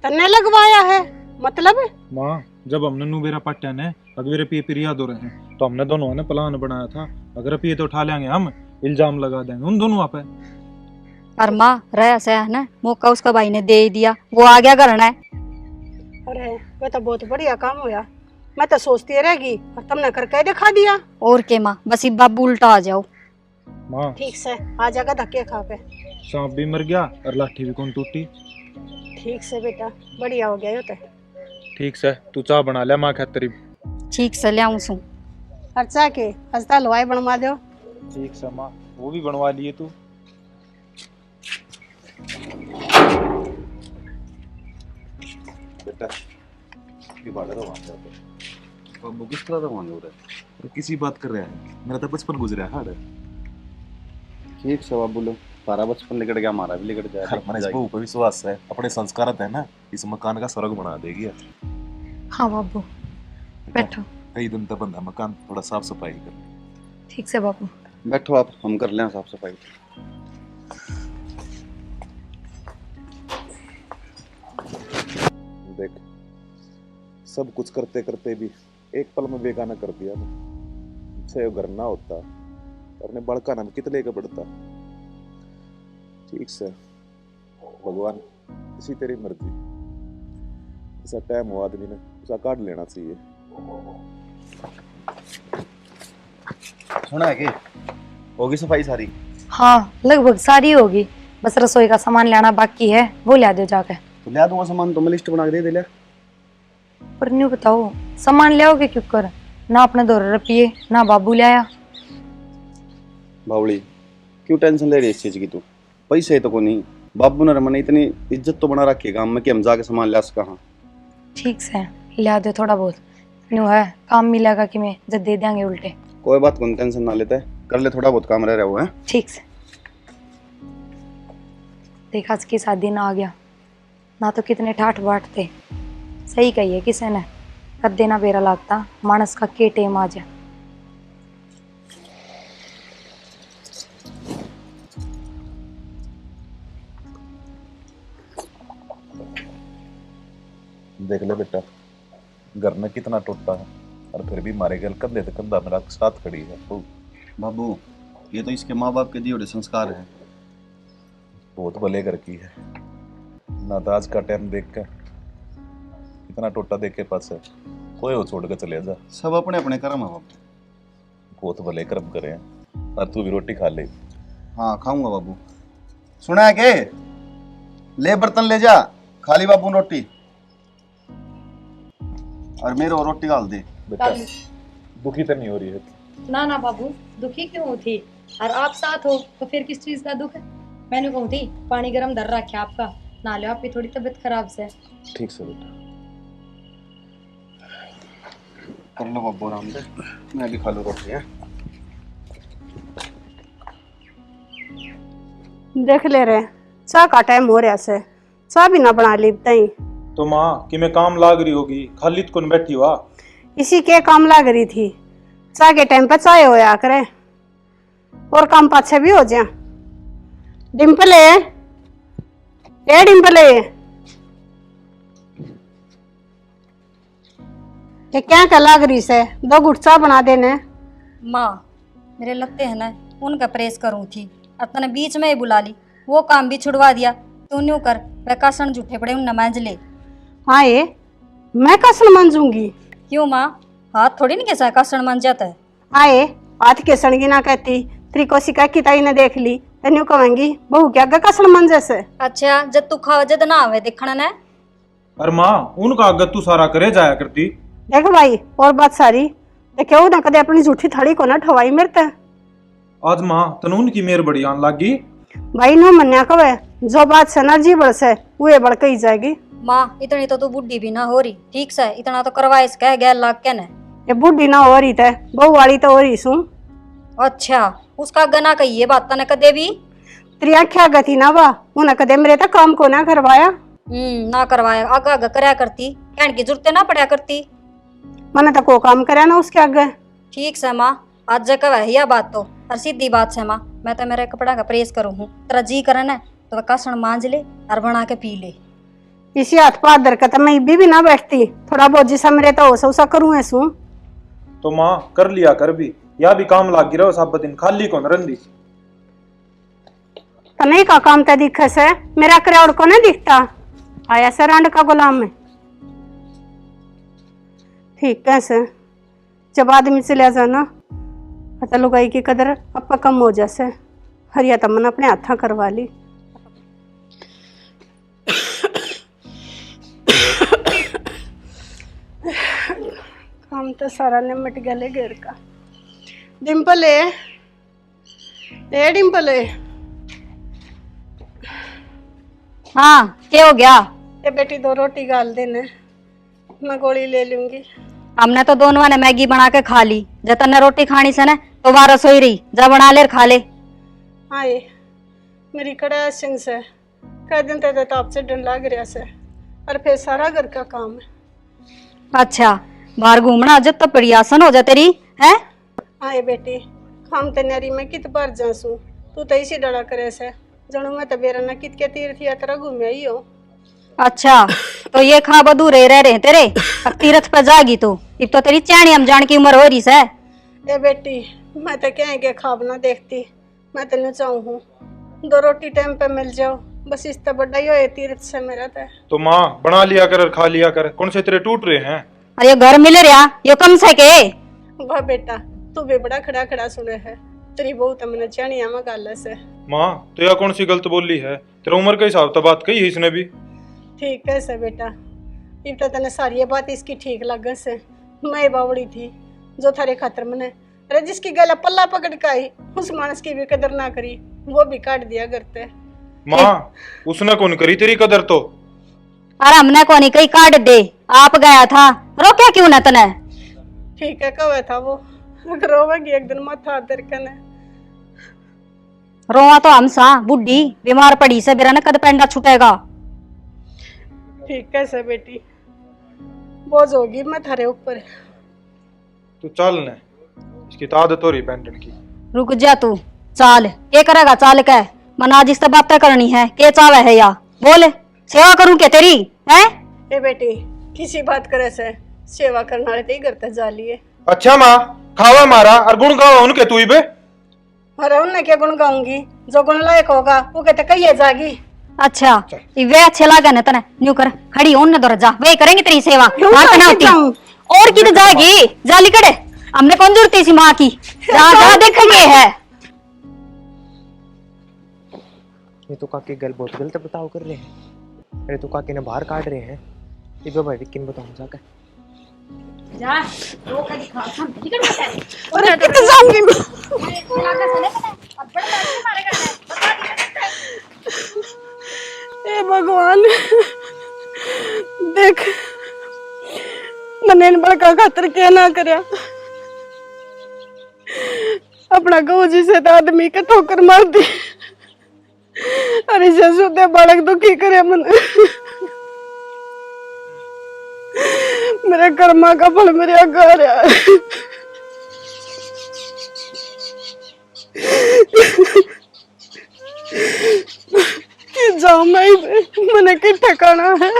तन्ने लगवाया है मतलब? माँ जब हमने नुबेरा पट्टा ने अगवेरे पे पिरिया दो रहे हैं तो हमने दोनों ने प्लान बनाया था, अगर अब ये तो उठा लेंगे हम इल्जाम लगा देंगे उन दोनों पे। पर माँ रहा से है ना, मौका उसका भाई ने दे ही दिया, वो आ गया करना है। अरे वो तो बहुत बढ़िया काम हुआ, मैं तो सोचती रहेगी और तुमने करके दिखा दिया। और के माँ बस इस बाबू उल्टा आ जाओ। माँ ठीक से आ जाएगा धक्के खा के। सांप भी मर गया और लाठी भी कौन टूटी। ठीक से बेटा बढ़िया हो गया ये तो। ठीक से तू चाय बना ले माँ खातरी। ठीक से ले आऊं सू। खर्चा के हंसता हलवाई बनवा दो। ठीक से माँ वो भी बनवा लिए तू। बेटा ये बात है वहां बाबू किस तरह का मांग हो रहा है? किसी बात कर रहा है, मेरा तो बचपन गुजरा है। ठीक से बाबू लो, सारा बचपन निकट गया, हमारा भी निकट जाए। मन इस बहू पर विश्वास है, अपने संस्कार है ना, इस मकान का स्वर्ग बना देगी। हाँ बाबू बैठो। कई दिन तक बंदा मकान थोड़ा साफ सफाई कर। ठीक से बाबू बैठो आप, हम कर लें साफ सफाई। देख सब कुछ करते करते भी एक पल में बेगाना कर दिया ना। अच्छा घर ना होता अपने बड़का नाम कितने का बढ़ता। ठीक से भगवान इसी तेरी मर्जी, ऐसा टाइम हो आदमी ने उसा काट लेना चाहिए। सुना है कि होगी सफाई सारी? हाँ लगभग सारी होगी, बस रसोई का सामान लाना बाकी है, वो ला दो जाके। तो लिया दूंगा सामान, तो मैं लिस्ट बना के दे लिया। पर न्यू बताओ सामान ले आओगे क्यों कर? ना अपने 2 रुपये ना बाबू ले आया। बावड़ी क्यों टेंशन ले रही है इस चीज की तू? पैसे तो को नहीं, बाबू ने मैंने इतनी इज्जत तो बना रखी है काम में कि हम जाके सामान ला सका। हाँ ठीक से ले दो थोड़ा बहुत, न्यू है काम मिलेगा कि मैं जब दे देंगे उल्टे। कोई बात कौन टेंशन ना लेते, कर ले, थोड़ा बहुत काम रह रहा हुआ है। ठीक से देखा इसकी शादी ना आ गया ना, तो कितने ठाठ बाट थे। सही कही है किसी ने, कर देना बेरा लगता मानस का के टेम आ जा। देख ले बेटा घर में कितना टूटा है और फिर भी मारे गल कंधे से कंधा मेरा साथ खड़ी है। बाबू ये तो इसके माँ बाप के दिए हुए संस्कार है। बहुत भले घर की है ना, तो आज का टाइम देख कर इतना टोटा देख के पास है कोई हो छोड़ के चले जा। सब अपने अपने कर्म है बाबू। बहुत भले कर्म करे हैं और तू भी रोटी खा ले। हाँ खाऊंगा बाबू। सुना है के ले बर्तन ले जा, खाली बाबू रोटी। और मेरे और रोटी डाल दे। बेटा दुखी तो नहीं हो रही है? ना ना बाबू, दुखी क्यों थी? और आप साथ हो तो फिर किस चीज का दुख है? मैंने कहूँ थी पानी गर्म धर रखा आपका, ना लो, आपकी थोड़ी तबीयत खराब से। ठीक से बेटा। कर लो बाबू आराम से, मैं भी खा लूँ रोटी है। देख ले रहे चाह का टाइम हो रहा से, चाह भी ना बना ली तई। तो माँ कि मैं काम लाग रही होगी, खाली तो कौन बैठी हुआ? इसी के काम लग रही थी, चाह के टाइम पे चाय होया करे और काम पाछे भी हो जा। डिम्पल है, ए डिम्पल है, ये क्या कर लाग रही से? 2 घुट चाह बना देने। माँ मेरे लगते हैं ना उनका प्रेस करूँ थी, अब तने बीच में ही बुला ली, वो काम भी छुड़वा दिया। तू न्यू कर, वह कासन झूठे पड़े उन नमाज ले। हाँ ये मैं कसन मंजूंगी? क्यों माँ, हाथ थोड़ी नहीं कैसा कासन मन जाता है। आए हाथ के सड़गी ना कहती, त्रिकोशी का किताई ने देख ली तेन्यू कहेंगी बहू क्या गा कसन मन जैसे। अच्छा जब तू खाओ जद ना आवे देखना ने। अरे माँ उनका आगत तू सारा करे जाया करती। देख भाई और बात सारी देखो ना, कदे अपनी झूठी थड़ी को ना ठवाई मेरते। आज माँ तनून की मेर बड़ी आन लागी। भाई नो मन्या कवे जो बात से नर्जी बढ़ से वो बढ़ के ही जाएगी। माँ इतनी तो तू बुढ़ी भी ना हो रही, ठीक से इतना तो करवाए कह गया लाग के ने। ये बुढ़ी ना हो रही थे, बहू वाली तो हो रही सू। अच्छा उसका गना कही ये बात तने कदे भी? तेरी आख्या गति ना बा, उन्हें कदे मेरे तक काम को ना करवाया। ना करवाया, आगा आगा करया करती, कहने की जरूरत ना पड़ा करती। मैंने तो को काम करे ना उसके आगे। ठीक से माँ, आज जगह है यह बात तो और सीधी बात से माँ, मैं तो मेरे कपड़ा का प्रेस करूँ हूँ, तेरा जी करे ना तो वह कासन मांज ले और बना के पी ले। इसी हाथ पात दर का मैं भी ना बैठती, थोड़ा बहुत जिसा मेरे तो उसा करूँ ऐसू। तो माँ कर लिया कर भी, या भी काम लागी रहो सब दिन, खाली कौन रंदी। तने का काम तो दिखे से, मेरा क्राउड को नहीं दिखता। आया से रांड का गुलाम में। ठीक कैसे जब आदमी चले जाना पता लुगाई की कदर अपा कम हो जैसे, हरिया तमन अपने हाथा करवा ली। काम तो सारा निमट गया घर का। डिम्पल है, ए डिम्पल है। हाँ क्या हो गया? ये बेटी 2 रोटी गाल देने, मैं गोली ले लूंगी। हमने तो दोनों ने मैगी बना के खा ली, जब तने रोटी खानी से ना तो बारह सोई रही, जा बना ले खा ले। हाँ ये मेरी कड़ा सिंह से कह दिन ते तो आपसे डर लग रहा से, और फिर सारा घर का काम है। अच्छा बाहर घूमना जब तो प्रियासन हो जा तेरी है। हाँ ये बेटी काम तैयारी में कित बार जासू, तू तो इसी डरा करे से जनू मैं तो बेरा न कित के तीर्थ यात्रा घूमे ही हो। अच्छा तो ये खा बदू रहे तेरे, अब तीर्थ पे जागी तो अब तो तेरी चैनी हम जान की उम्र हो रही से। ए बेटी मैं तो क्या के खाब ना देखती, मैं तेन चाहूँ हूँ 2 रोटी टाइम पे मिल जाओ, बस इस तो बड़ा ही हो तीर्थ से मेरा तो माँ बना लिया कर, खा लिया कर, कौन से तेरे टूट रहे हैं? अरे ये घर मिल रहा ये कम से के। वाह बेटा तू भी बड़ा खड़ा खड़ा सुने है, तेरी बहू तो मैंने चाणिया में गाल से। माँ तो यह कौन सी गलत बोली है, तेरा उम्र के हिसाब तो बात कही है इसने भी। ठीक है से बेटा, इब तो तने सारी ये बात इसकी ठीक लग से, मैं बावड़ी थी जो थारे खातर मने, अरे जिसकी गला पल्ला पकड़ के आई उस मानस की भी कदर ना करी, वो भी काट दिया करते। माँ उसने कौन करी तेरी कदर तो? अरे हमने को नहीं कहीं काट दे, आप गया था, रोका क्यों न तने? ठीक है कवे था वो, रोवेगी एक दिन माथा दर कने। रोवा तो हम सा बुढ़ी बीमार पड़ी से बिरा न कद पेंडा छुटेगा। ठीक है से बेटी, बोझ होगी मैं थारे ऊपर। तू चल न, इसकी तो आदत हो रही बैंडन की। रुक जा तू, चाल क्या करेगा चाल के, मन आज इससे बातें करनी है, के चावे है या बोले, सेवा करूं क्या तेरी है? ए बेटी किसी बात करे से सेवा करना वाले ते ही करते जा लिए। अच्छा माँ खावा मारा और गुण गावा उनके तू ही बे। अरे उनने क्या गुण गाऊंगी, जो गुण लायक होगा वो कहते कहिए जागी। अच्छा वे अच्छे लागे न तने, न्यू कर खड़ी उन दर जा, वे करेंगे तेरी सेवा। यूं मां कैसे होती जाऊं? और की तो जाएगी, जाली कड़े हमने कौन जरूरत थी माँ की, जा जा देखेंगे है। ये तो काके गल बहुत गलत बताओ कर रहे हैं। अरे तो काके ने बाहर काट रहे हैं, ये भाई किन बताऊं जाकर। जा वो कभी खा हम टिकट बता अरे कितने जाऊंगी मैं? लगा सने अब बड़ा बात मारे करना है बता दिया हे भगवान, देख मैंने इन बड़का खातर क्या ना करया। अपना गौ जी से तो आदमी के ठोकर मार दी। अरे जसुदे बालक दुखी करे मन। मेरे कर्मा का फल मेरे आगे आ रहा है। कि जाऊं मैं मैंने कि ठिकाना है।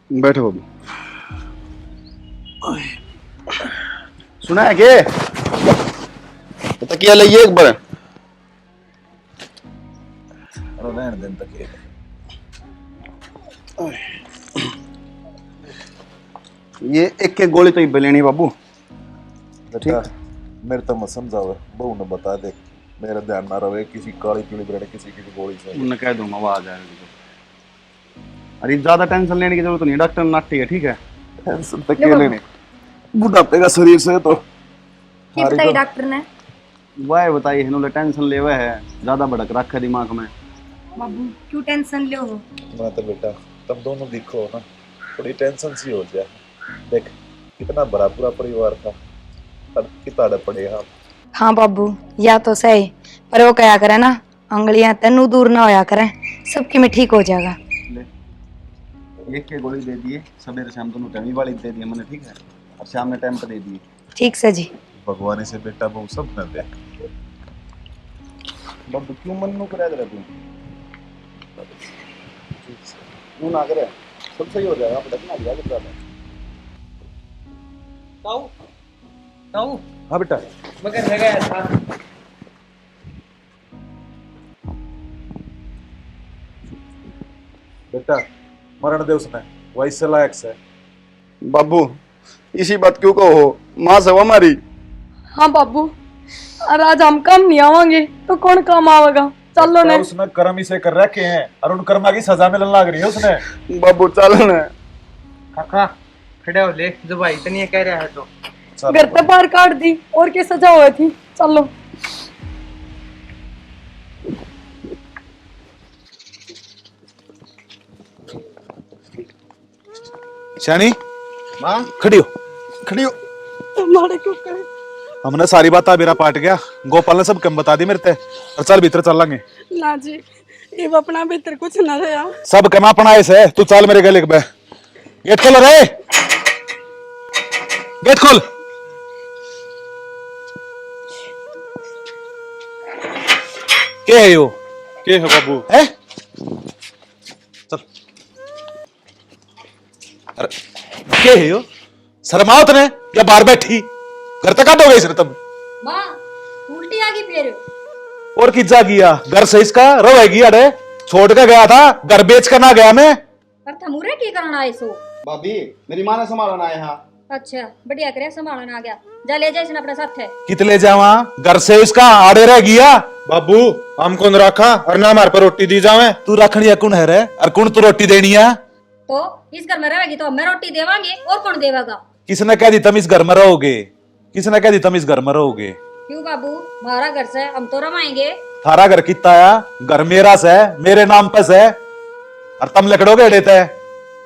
बैठो बाबू। सुना है के तकिया लाइए एक बार। रहने दें तक ये एक एक गोली तो ही लेनी बाबू। बेटा मेरे तो मत समझावे, बहू ने बता दे, मेरा ध्यान ना रहे किसी काली पीली ब्रेड किसी की गोली से। मैं कह दूंगा वो आ जाएगा। अरे ज्यादा टेंशन लेने की जरूरत नहीं, डॉक्टर नाटी है ठीक है। टेंशन तक के लेने बुढ़ापे का शरीर से तो की बताई डॉक्टर ने वह बताइए इन्होंने टेंशन ले हुआ है, ज्यादा भड़क रखा दिमाग में। बाबू क्यों टेंशन ले हो मैं तो बेटा तुम दोनों दिखो ना, थोड़ी टेंशन सी हो जाए। देख कितना बड़ा पूरा परिवार था, अब कितना पड़े हम। हाँ बाबू या तो सही, पर वो क्या करे ना, अंगलियां तेनू दूर ना होया करें, सबकी में ठीक हो जाएगा। ले एक के गोली दे दिए, सवेरे शाम दोनों टाइम वाली दे दिए मैंने ठीक है, और शाम में टाइम पर दे दिए। ठीक से जी। भगवान से बेटा बहु सब न दे। बाबू क्यों मन नु करा दे तू ना करे, सब सही हो जाएगा। आप देखना लिया के साथ ताऊ ताऊ हाँ बेटा मगर है गया था बेटा मरण दे उसने, वैसे लायक से। बाबू इसी बात क्यों कहो, माँ सब हमारी। हाँ बाबू, और आज हम काम नहीं आवांगे तो कौन काम आवेगा? चलो ने उसने कर्म इसे कर रखे हैं और उन कर्मा की सजा मिलने लग रही है उसने। बाबू चलो ना। काका खड़े हो ले, जो भाई इतनी कह रहा है तो घर पे बाहर काट दी और क्या सजा हुई थी। चलो शानी माँ खड़ी हो, खड़ी हो। हमारे क्यों करे? हमने सारी बात मेरा पाट गया, गोपाल ने सब कम बता दी मेरे ते, और चल भीतर चल लेंगे। ना जी, ये अपना भीतर कुछ न रहा। सब कमा अपना से, तू चल मेरे गले पे। गेट खोल रे, गेट खोल। क्या है यो? के है बाबू? है चल। अरे क्या है यो? शर्माओ तने या बाहर बैठी घर तक आ दोगे इसने तुम? मां उल्टी आ गई फिर। और किज्जा किया घर से इसका रोएगी। अरे छोड़ के गया था, घर बेच कर ना गया मैं। पर थमुरे की करना है सो? भाभी मेरी माँ ने संभालना है यहाँ। अच्छा बढ़िया करे, संभालना आ गया। जा ले जा इसने अपने साथ है। कितले जावा घर से इसका आड़े रह गया। बाबू हम कौन रखा और ना हमारे पर रोटी दी जावे? तू रखनी है कौन है रे, और कौन तू रोटी देनी है? तो इस घर में रहेगी तो हमें रोटी देवांगे, और कौन देवागा? किसने कह दी तुम इस घर में रहोगे? किसने कह दी तुम इस घर में रहोगे? क्यों बाबू, हमारा घर से हम तो रमाएंगे। थारा घर कितना है? घर मेरा से, मेरे नाम पे से, और तुम लकड़ोगे देते।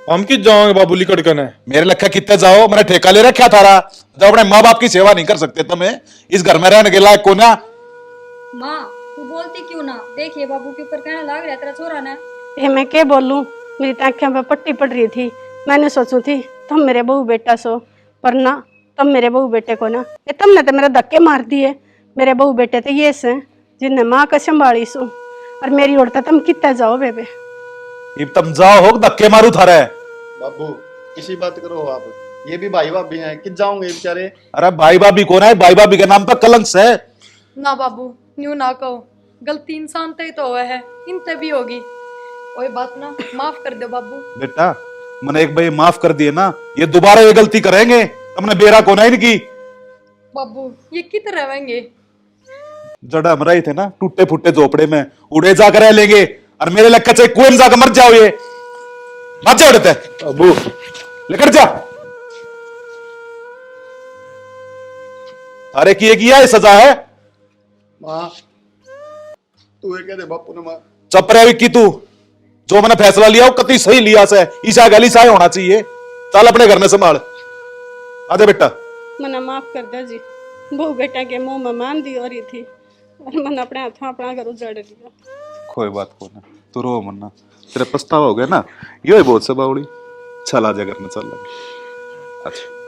हम किस जाओगे बाबू लिकड़ कने? मेरे लखा कितने जाओ, मैंने ठेका ले रखा थारा। जब अपने माँ बाप की सेवा नहीं कर सकते तुम्हें, इस घर में रहने के लायक को ना। माँ तू बोलती क्यों ना? देखिए बाबू के ऊपर कहने लग रहा तेरा छोरा ने। ये मैं क्या बोलूं, मेरी आंखें पे पट्टी पड़ रही थी। मैंने सोचू थी तुम मेरे बहू बेटा सो, पर ना तुम मेरे बहू बेटे को ना, ये तुमने तो मेरे धक्के मार दिए। मेरे बहू बेटे तो ये से जिन्हें माँ का संभाली सू, और मेरी ओर तुम कितना जाओ बेबे। अब तुम जाओ हो धक्के मारू थारे। बाबू इसी बात करो आप, ये भी भाई भाभी हैं, किस जाओगे बेचारे। अरे भाई भाभी कौन है? भाई भाभी के नाम पर कलंक है। ना बाबू न्यू ना कहो, गलती इंसान ते तो हुआ है, इनते भी होगी। कोई बात ना, माफ कर दो बाबू। बेटा मैंने एक भाई माफ कर दिए ना, ये दोबारा ये गलती करेंगे। तुमने बेरा को नहीं की। बाबू ये कित रहेंगे? जड़ा हम रहे थे ना टूटे फूटे झोपड़े में, उड़े जाकर रह लेंगे और मेरे लक्का चाहे कुएं में जाकर मर जाओ। ये मत जा उड़ते अबू, लेकर जा। अरे किया है सजा है। मां तू ये कह दे बापू ने मां चुप रह विक्की तू, जो मैंने फैसला लिया वो कति सही लिया से, ईशा गली सा होना चाहिए। चल अपने घर में संभाल। आजा बेटा। मना माफ कर दे जी, बहू बेटा के मुंह में मान दी हो रही थी और मैंने अपने हाथों अपना घर उजाड़ लिया। कोई बात को ना, तू रो मन्ना, तेरा पछतावा हो गया ना, यो ही बहुत से बावड़ी। चल आजा घर में, चल अच्छा।